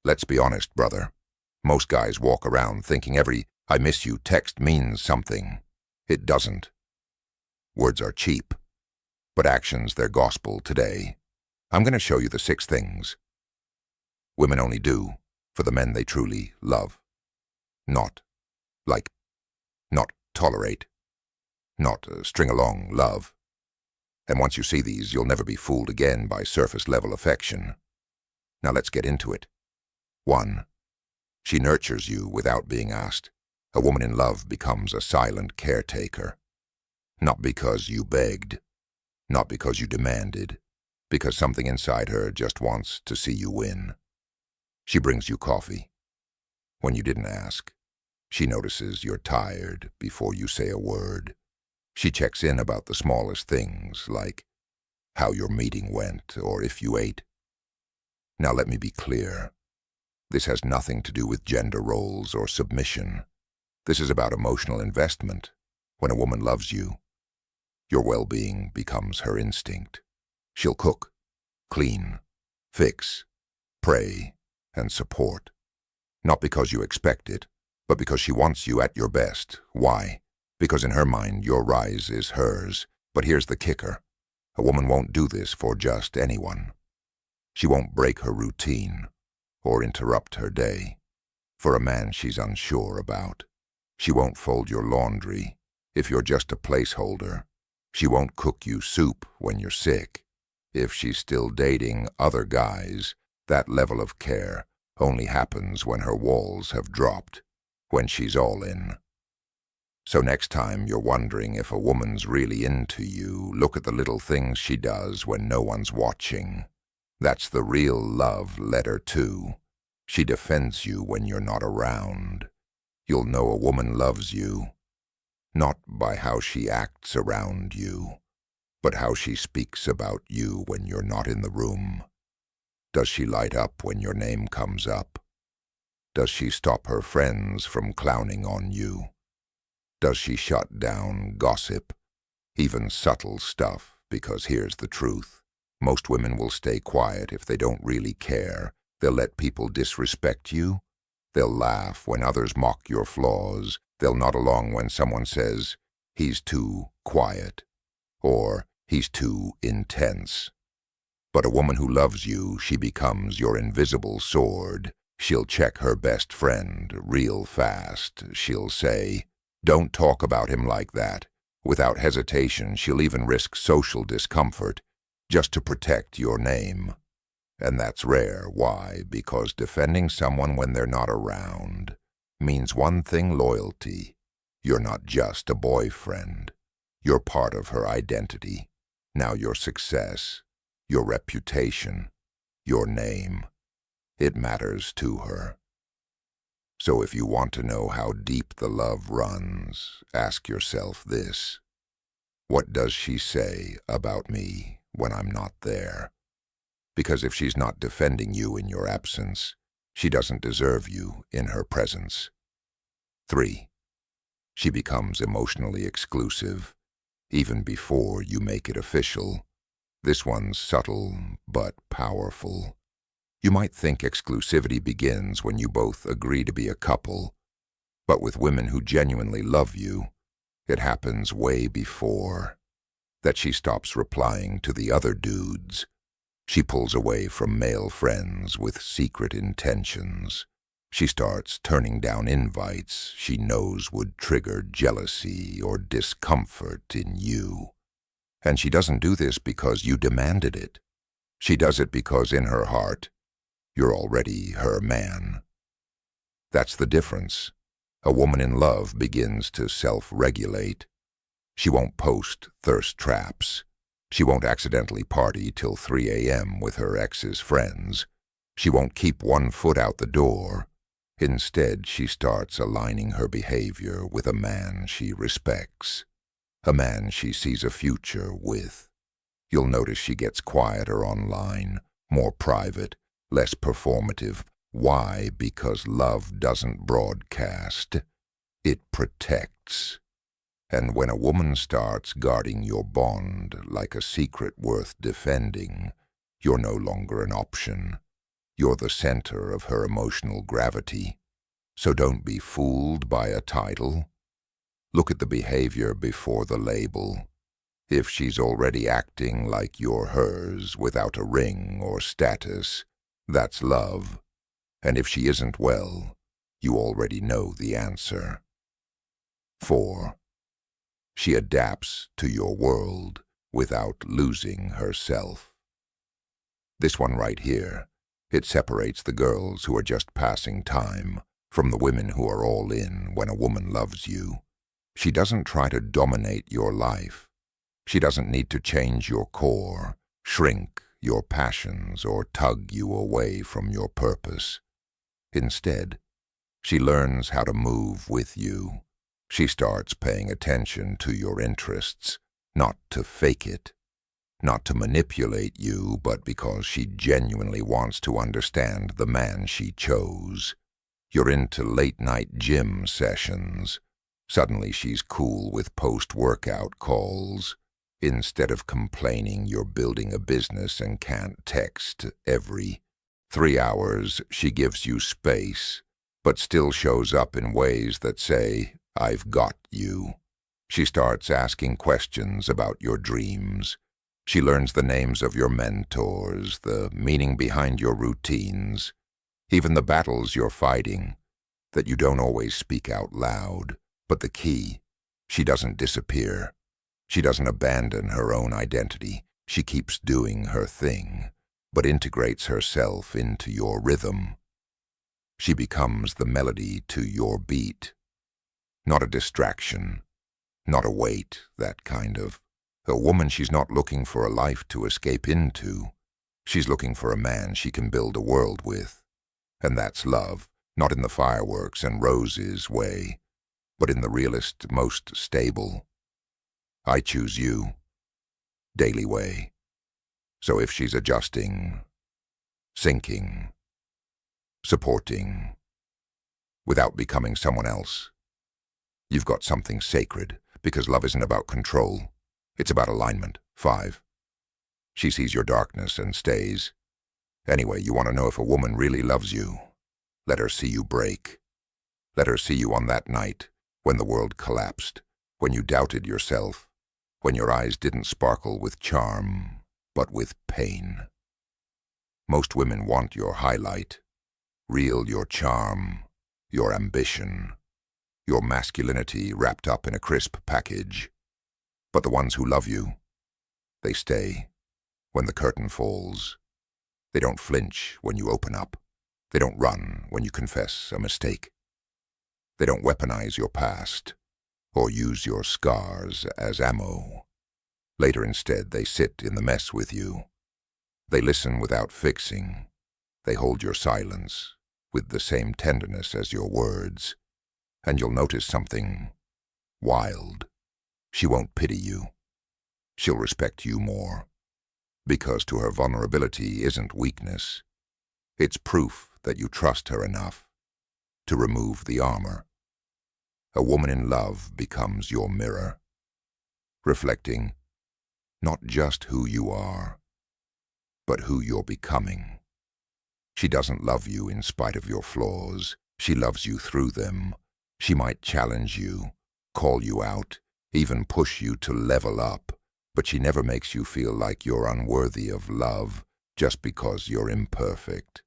Let's be honest, brother. Most guys walk around thinking every "I miss you" text means something. It doesn't. Words are cheap, but actions they're gospel today. I'm going to show you the 6 things women only do for the men they truly love. Not not tolerate, not string along love. And once you see these, you'll never be fooled again by surface-level affection. Now let's get into it. 1. She nurtures you without being asked. A woman in love becomes a silent caretaker. Not because you begged, not because you demanded, because something inside her just wants to see you win. She brings you coffee when you didn't ask. She notices you're tired before you say a word. She checks in about the smallest things, like how your meeting went or if you ate. Now let me be clear. This has nothing to do with gender roles or submission. This is about emotional investment. When a woman loves you, your well-being becomes her instinct. She'll cook, clean, fix, pray, and support. Not because you expect it, but because she wants you at your best. Why? Because in her mind, your rise is hers. But here's the kicker. A woman won't do this for just anyone. She won't break her routine or interrupt her day for a man she's unsure about. She won't fold your laundry if you're just a placeholder. She won't cook you soup when you're sick. If she's still dating other guys, that level of care only happens when her walls have dropped, when she's all in. So next time you're wondering if a woman's really into you, look at the little things she does when no one's watching. That's the real love letter too. She defends you when you're not around. You'll know a woman loves you, not by how she acts around you, but how she speaks about you when you're not in the room. Does she light up when your name comes up? Does she stop her friends from clowning on you? Does she shut down gossip, even subtle stuff? Because here's the truth. Most women will stay quiet if they don't really care. They'll let people disrespect you. They'll laugh when others mock your flaws. They'll nod along when someone says, "He's too quiet," or "He's too intense." But a woman who loves you, she becomes your invisible sword. She'll check her best friend real fast. She'll say, "Don't talk about him like that." Without hesitation, she'll even risk social discomfort just to protect your name. And that's rare. Why? Because defending someone when they're not around means one thing: loyalty. You're not just a boyfriend. You're part of her identity. Now your success, your reputation, your name, it matters to her. So if you want to know how deep the love runs, ask yourself this. What does she say about me when I'm not there? Because if she's not defending you in your absence, she doesn't deserve you in her presence. 3. She becomes emotionally exclusive, even before you make it official. This one's subtle, but powerful. You might think exclusivity begins when you both agree to be a couple, but with women who genuinely love you, it happens way before. That she stops replying to the other dudes. She pulls away from male friends with secret intentions. She starts turning down invites she knows would trigger jealousy or discomfort in you. And she doesn't do this because you demanded it. She does it because in her heart, you're already her man. That's the difference. A woman in love begins to self-regulate. She won't post thirst traps. She won't accidentally party till 3 a.m. with her ex's friends. She won't keep one foot out the door. Instead, she starts aligning her behavior with a man she respects, a man she sees a future with. You'll notice she gets quieter online, more private, less performative. Why? Because love doesn't broadcast. It protects. And when a woman starts guarding your bond like a secret worth defending, you're no longer an option. You're the center of her emotional gravity, so don't be fooled by a title. Look at the behavior before the label. If she's already acting like you're hers without a ring or status, that's love. And if she isn't, well, you already know the answer. 4. She adapts to your world without losing herself. This one right here, it separates the girls who are just passing time from the women who are all in when a woman loves you. She doesn't try to dominate your life. She doesn't need to change your core, shrink your passions, or tug you away from your purpose. Instead, she learns how to move with you. She starts paying attention to your interests, not to fake it, not to manipulate you, but because she genuinely wants to understand the man she chose. You're into late-night gym sessions. Suddenly she's cool with post-workout calls. Instead of complaining you're building a business and can't text every 3 hours, she gives you space, but still shows up in ways that say, "I've got you." She starts asking questions about your dreams. She learns the names of your mentors, the meaning behind your routines, even the battles you're fighting that you don't always speak out loud. But the key, she doesn't disappear. She doesn't abandon her own identity. She keeps doing her thing, but integrates herself into your rhythm. She becomes the melody to your beat. Not a distraction, not a weight, that kind of. A woman she's not looking for a life to escape into. She's looking for a man she can build a world with. And that's love, not in the fireworks and roses way, but in the realest, most stable, I choose you, daily way. So if she's adjusting, sinking, supporting, without becoming someone else, you've got something sacred, because love isn't about control. It's about alignment. 5. She sees your darkness and stays. Anyway, you want to know if a woman really loves you? Let her see you break. Let her see you on that night when the world collapsed, when you doubted yourself, when your eyes didn't sparkle with charm, but with pain. Most women want your highlight, your charm, your ambition, your masculinity wrapped up in a crisp package. But the ones who love you, they stay when the curtain falls. They don't flinch when you open up. They don't run when you confess a mistake. They don't weaponize your past or use your scars as ammo. Later, instead, they sit in the mess with you. They listen without fixing. They hold your silence with the same tenderness as your words. And you'll notice something wild. She won't pity you. She'll respect you more. Because to her, vulnerability isn't weakness. It's proof that you trust her enough to remove the armor. A woman in love becomes your mirror, reflecting not just who you are, but who you're becoming. She doesn't love you in spite of your flaws. She loves you through them. She might challenge you, call you out, even push you to level up, but she never makes you feel like you're unworthy of love just because you're imperfect.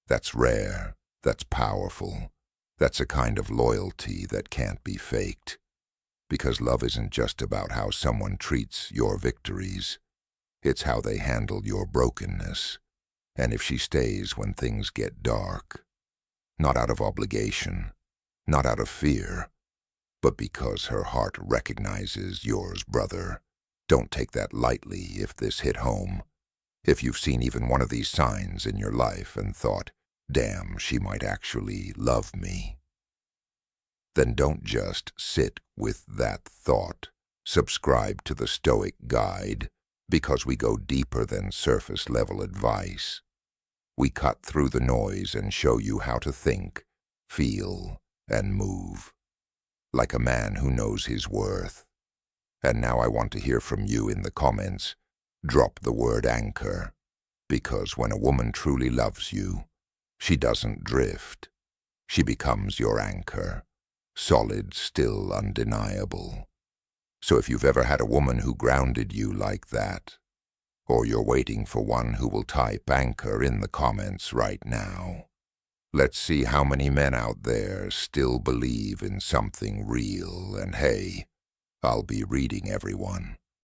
That's rare. That's powerful. That's a kind of loyalty that can't be faked. Because love isn't just about how someone treats your victories. It's how they handle your brokenness. And if she stays when things get dark, not out of obligation, not out of fear, but because her heart recognizes yours, brother. Don't take that lightly if this hit home. If you've seen even one of these signs in your life and thought, damn, she might actually love me, then don't just sit with that thought. Subscribe to the Stoic Guide, because we go deeper than surface-level advice. We cut through the noise and show you how to think, feel, and move like a man who knows his worth. And now I want to hear from you in the comments. Drop the word anchor, because when a woman truly loves you, She doesn't drift. She becomes your anchor, solid, still, undeniable. So if you've ever had a woman who grounded you like that, or you're waiting for one who will type anchor in the comments right now, let's see how many men out there still believe in something real, and hey, I'll be reading everyone.